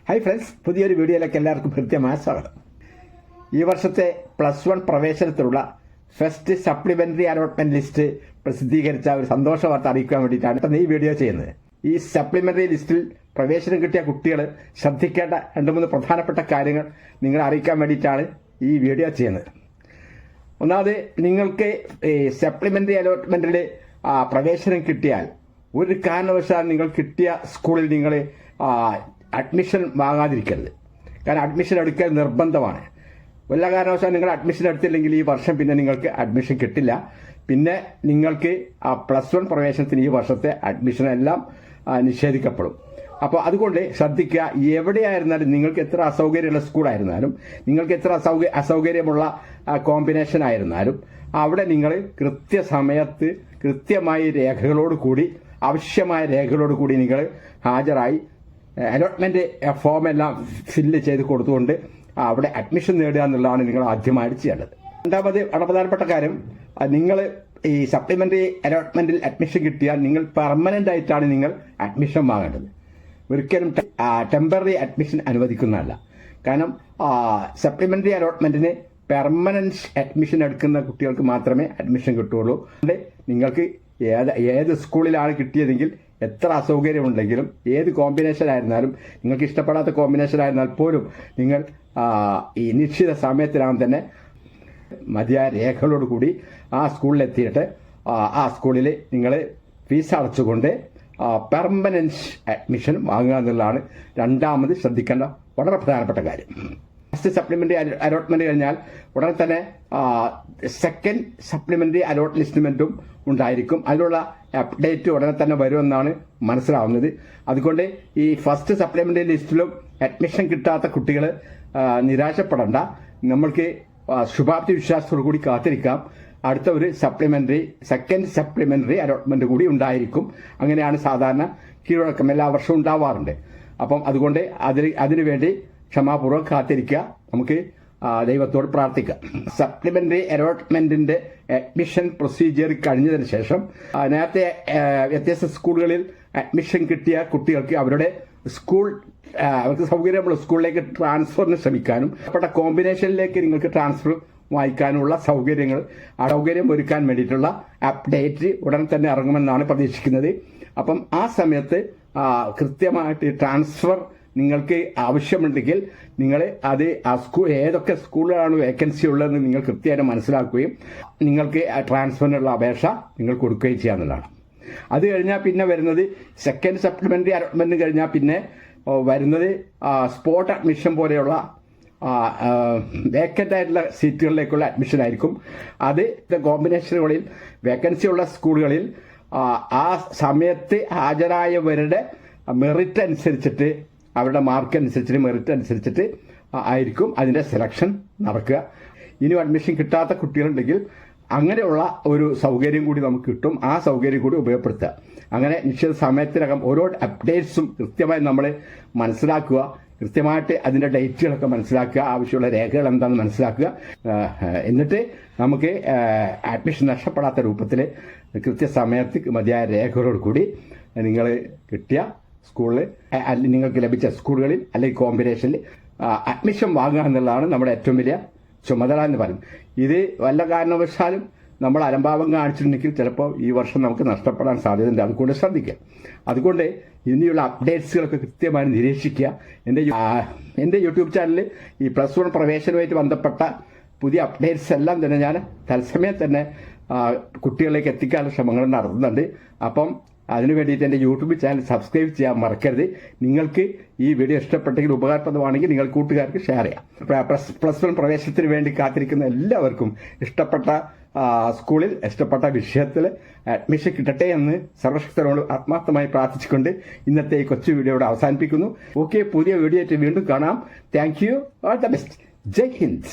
Hi friends, പുതിയൊരു വീഡിയോയിലേക്ക് എല്ലാവർക്കും ഹൃദ്യമായ സ്വാഗതം. ഈ വർഷത്തെ +1 പ്രവേശനത്തിലുള്ള ഫസ്റ്റ് സപ്ലിമെന്ററി അലോട്ട്മെന്റ് ലിസ്റ്റ് പ്രസിദ്ധീകരിച്ച ഒരു സന്തോഷ വാർത്ത അറിയിക്കാൻ വേണ്ടിയിട്ടാണ് ഈ വീഡിയോ ചെയ്യുന്നത്. ഈ സപ്ലിമെന്ററി ലിസ്റ്റിൽ പ്രവേശനം കിട്ടിയ കുട്ടികൾ ശ്രദ്ധിക്കേണ്ട 2-3 പ്രധാനപ്പെട്ട കാര്യങ്ങൾ നിങ്ങളെ അറിയിക്കാൻ വേണ്ടിയിട്ടാണ് ഈ വീഡിയോ ചെയ്യുന്നത്. ഒന്നാമത്, നിങ്ങൾക്ക് ഈ സപ്ലിമെന്ററി അലോട്ട്മെന്റിൽ പ്രവേശനം കിട്ടിയാൽ ഒരു കാരണവശാലും നിങ്ങൾ കിട്ടിയ സ്കൂളിൽ നിങ്ങൾ അഡ്മിഷൻ വാങ്ങാതിരിക്കരുത്. കാരണം അഡ്മിഷൻ എടുക്കൽ നിർബന്ധമാണ്. വല്ല കാരണവശാലും നിങ്ങൾ അഡ്മിഷൻ എടുത്തില്ലെങ്കിൽ ഈ വർഷം പിന്നെ നിങ്ങൾക്ക് അഡ്മിഷൻ കിട്ടില്ല. പിന്നെ നിങ്ങൾക്ക് +1 പ്രവേശനത്തിന് ഈ വർഷത്തെ അഡ്മിഷൻ എല്ലാം നിഷേധിക്കപ്പെടും. അപ്പോൾ അതുകൊണ്ട് ശ്രദ്ധിക്കുക, എവിടെയായിരുന്നാലും നിങ്ങൾക്ക് എത്ര അസൗകര്യമുള്ള സ്കൂളായിരുന്നാലും, നിങ്ങൾക്ക് എത്ര അസൗകര്യമുള്ള കോമ്പിനേഷൻ ആയിരുന്നാലും, അവിടെ നിങ്ങൾ കൃത്യസമയത്ത് കൃത്യമായ രേഖകളോടുകൂടി, ആവശ്യമായ രേഖകളോടുകൂടി നിങ്ങൾ ഹാജരായി അലോട്ട്മെന്റ് ഫോമെല്ലാം ഫില്ല് ചെയ്ത് കൊടുത്തുകൊണ്ട് അവിടെ അഡ്മിഷൻ നേടുക എന്നുള്ളതാണ് നിങ്ങൾ ആദ്യമായിട്ട് ചെയ്യേണ്ടത്. രണ്ടാമത്, വളരെ പ്രധാനപ്പെട്ട കാര്യം, നിങ്ങൾ ഈ സപ്ലിമെന്ററി അലോട്ട്മെന്റിൽ അഡ്മിഷൻ കിട്ടിയാൽ നിങ്ങൾ പെർമനന്റ് ആയിട്ടാണ് നിങ്ങൾ അഡ്മിഷൻ വാങ്ങേണ്ടത്. ഒരിക്കലും ടെമ്പററി അഡ്മിഷൻ അനുവദിക്കുന്നതല്ല. കാരണം സപ്ലിമെന്ററി അലോട്ട്മെന്റിന് പെർമനന്റ് അഡ്മിഷൻ എടുക്കുന്ന കുട്ടികൾക്ക് മാത്രമേ അഡ്മിഷൻ കിട്ടുകയുള്ളൂ. നിങ്ങൾക്ക് ഏത് സ്കൂളിലാണ് കിട്ടിയതെങ്കിൽ, എത്ര അസൗകര്യമുണ്ടെങ്കിലും, ഏത് കോമ്പിനേഷൻ ആയിരുന്നാലും, നിങ്ങൾക്ക് ഇഷ്ടപ്പെടാത്ത കോമ്പിനേഷൻ ആയിരുന്നാൽ പോലും നിങ്ങൾ ഈ നിശ്ചിത സമയത്തിനകം തന്നെ മതിയായ രേഖകളോടുകൂടി ആ സ്കൂളിലെത്തിയിട്ട് ആ സ്കൂളിൽ നിങ്ങൾ ഫീസ് അടച്ചുകൊണ്ട് പെർമനന്റ് അഡ്മിഷൻ വാങ്ങുക എന്നുള്ളതാണ് രണ്ടാമത് ശ്രദ്ധിക്കേണ്ട വളരെ പ്രധാനപ്പെട്ട കാര്യം. ഫസ്റ്റ് സപ്ലിമെന്ററി അലോട്ട്മെന്റ് കഴിഞ്ഞാൽ ഉടനെ തന്നെ സെക്കൻഡ് സപ്ലിമെന്ററി അലോട്ട്മെന്റും ഉണ്ടായിരിക്കും. അതിനുള്ള അപ്ഡേറ്റ് ഉടനെ തന്നെ വരുമെന്നാണ് മനസ്സിലാവുന്നത്. അതുകൊണ്ട് ഈ ഫസ്റ്റ് സപ്ലിമെന്ററി ലിസ്റ്റിലും അഡ്മിഷൻ കിട്ടാത്ത കുട്ടികൾ നിരാശപ്പെടേണ്ട. നമ്മൾക്ക് ശുഭാപ്തി വിശ്വാസത്തോടു കൂടി കാത്തിരിക്കാം. അടുത്ത ഒരു സെക്കൻഡ് സപ്ലിമെന്ററി അലോട്ട്മെന്റ് കൂടി ഉണ്ടായിരിക്കും. അങ്ങനെയാണ് സാധാരണ കീഴ്വഴക്കം എല്ലാ വർഷവും ഉണ്ടാവാറുണ്ട്. അപ്പം അതുകൊണ്ട് അതിനുവേണ്ടി ക്ഷമാപൂർവ്വം കാത്തിരിക്കുക. നമുക്ക് ദൈവത്തോട് പ്രാർത്ഥിക്കാം. സപ്ലിമെന്ററി അലോട്ട്മെന്റിന്റെ അഡ്മിഷൻ പ്രൊസീജിയർ കഴിഞ്ഞതിന് ശേഷം നേരത്തെ വ്യത്യസ്ത സ്കൂളുകളിൽ അഡ്മിഷൻ കിട്ടിയ കുട്ടികൾക്ക് അവരുടെ അവർക്ക് സൗകര്യമുള്ള സ്കൂളിലേക്ക് ട്രാൻസ്ഫറിന് ശ്രമിക്കാനും അപ്പോഴത്തെ കോമ്പിനേഷനിലേക്ക് നിങ്ങൾക്ക് ട്രാൻസ്ഫർ വായിക്കാനുള്ള സൗകര്യം ഒരുക്കാൻ വേണ്ടിയിട്ടുള്ള അപ്ഡേറ്റ് ഉടൻ തന്നെ ഇറങ്ങുമെന്നാണ് പ്രതീക്ഷിക്കുന്നത്. അപ്പം ആ സമയത്ത് കൃത്യമായിട്ട് ട്രാൻസ്ഫർ നിങ്ങൾക്ക് ആവശ്യമുണ്ടെങ്കിൽ നിങ്ങൾ അത് ഏതൊക്കെ സ്കൂളിലാണ് വേക്കൻസി ഉള്ളതെന്ന് നിങ്ങൾ കൃത്യമായിട്ട് മനസ്സിലാക്കുകയും നിങ്ങൾക്ക് ട്രാൻസ്ഫറിനുള്ള അപേക്ഷ നിങ്ങൾ കൊടുക്കുകയും ചെയ്യാവുന്നതാണ്. അത് കഴിഞ്ഞാൽ പിന്നെ വരുന്നത് സെക്കൻഡ് സപ്ലിമെന്ററി അലോട്ട്മെന്റ് കഴിഞ്ഞാൽ പിന്നെ വരുന്നത് സ്പോട്ട് അഡ്മിഷൻ പോലെയുള്ള വേക്കന്റ് ആയിട്ടുള്ള സീറ്റുകളിലേക്കുള്ള അഡ്മിഷൻ ആയിരിക്കും. അത് കോമ്പിനേഷനുകളിൽ വേക്കൻസി ഉള്ള സ്കൂളുകളിൽ ആ സമയത്ത് ഹാജരായവരുടെ മെറിറ്റ് അനുസരിച്ചിട്ട്, അവരുടെ മാർക്ക് അനുസരിച്ചിട്ട്, മെറിറ്റ് അനുസരിച്ചിട്ട് ആയിരിക്കും അതിന്റെ സെലക്ഷൻ നടക്കുക. ഇനി അഡ്മിഷൻ കിട്ടാത്ത കുട്ടികളുണ്ടെങ്കിൽ അങ്ങനെയുള്ള ഒരു സൗകര്യം കൂടി നമുക്ക് കിട്ടും. ആ സൗകര്യം കൂടി ഉപയോഗപ്പെടുത്തുക. അങ്ങനെ നിശ്ചിത സമയത്തിനകം ഓരോ അപ്ഡേറ്റ്സും കൃത്യമായി നമ്മൾ മനസ്സിലാക്കുക. കൃത്യമായിട്ട് അതിന്റെ ഡേറ്റുകളൊക്കെ മനസ്സിലാക്കുക, ആവശ്യമുള്ള രേഖകൾ എന്താണെന്ന് മനസ്സിലാക്കുക. എന്നിട്ട് നമുക്ക് അഡ്മിഷൻ നഷ്ടപ്പെടാത്ത രൂപത്തിൽ കൃത്യസമയത്ത് മതിയായ രേഖകളോട് കൂടി നിങ്ങൾ കിട്ടിയ സ്കൂളിൽ, നിങ്ങൾക്ക് ലഭിച്ച സ്കൂളുകളിൽ അല്ലെങ്കിൽ കോമ്പിനേഷനിൽ അഡ്മിഷൻ വാങ്ങുക എന്നുള്ളതാണ് നമ്മുടെ ഏറ്റവും വലിയ ചുമതല എന്ന് പറയും. ഇത് വല്ല കാരണവശാലും നമ്മൾ അലംഭാവം കാണിച്ചിട്ടുണ്ടെങ്കിൽ ചിലപ്പോൾ ഈ വർഷം നമുക്ക് നഷ്ടപ്പെടാൻ സാധ്യതയുണ്ട്. അതുകൊണ്ട് ശ്രദ്ധിക്കുക. അതുകൊണ്ട് ഇനിയുള്ള അപ്ഡേറ്റ്സുകളൊക്കെ കൃത്യമായി നിരീക്ഷിക്കുക. എൻ്റെ യൂട്യൂബ് ചാനലിൽ ഈ +1 പ്രവേശനവുമായിട്ട് ബന്ധപ്പെട്ട പുതിയ അപ്ഡേറ്റ്സ് എല്ലാം തന്നെ ഞാൻ തത്സമയം തന്നെ കുട്ടികളിലേക്ക് എത്തിക്കാനുള്ള ശ്രമങ്ങൾ നടത്തുന്നുണ്ട്. അപ്പം അതിനു വേണ്ടിയിട്ട് എൻ്റെ യൂട്യൂബ് ചാനൽ സബ്സ്ക്രൈബ് ചെയ്യാൻ മറക്കരുത്. നിങ്ങൾക്ക് ഈ വീഡിയോ ഇഷ്ടപ്പെട്ടെങ്കിൽ, ഉപകാരപ്രദമാണെങ്കിൽ നിങ്ങൾ കൂട്ടുകാർക്ക് ഷെയർ ചെയ്യാം. +1 പ്രവേശനത്തിന് വേണ്ടി കാത്തിരിക്കുന്ന എല്ലാവർക്കും ഇഷ്ടപ്പെട്ട സ്കൂളിൽ, ഇഷ്ടപ്പെട്ട വിഷയത്തിൽ അഡ്മിഷൻ കിട്ടട്ടെ എന്ന് സർവശക്തനോട് ആത്മാർത്ഥമായി പ്രാർത്ഥിച്ചുകൊണ്ട് ഇന്നത്തെ ഈ കൊച്ചു വീഡിയോ ഇവിടെ അവസാനിപ്പിക്കുന്നു. ഓക്കെ, പുതിയ വീഡിയോ ആയിട്ട് വീണ്ടും കാണാം. Thank you. All the best. Jai Hind.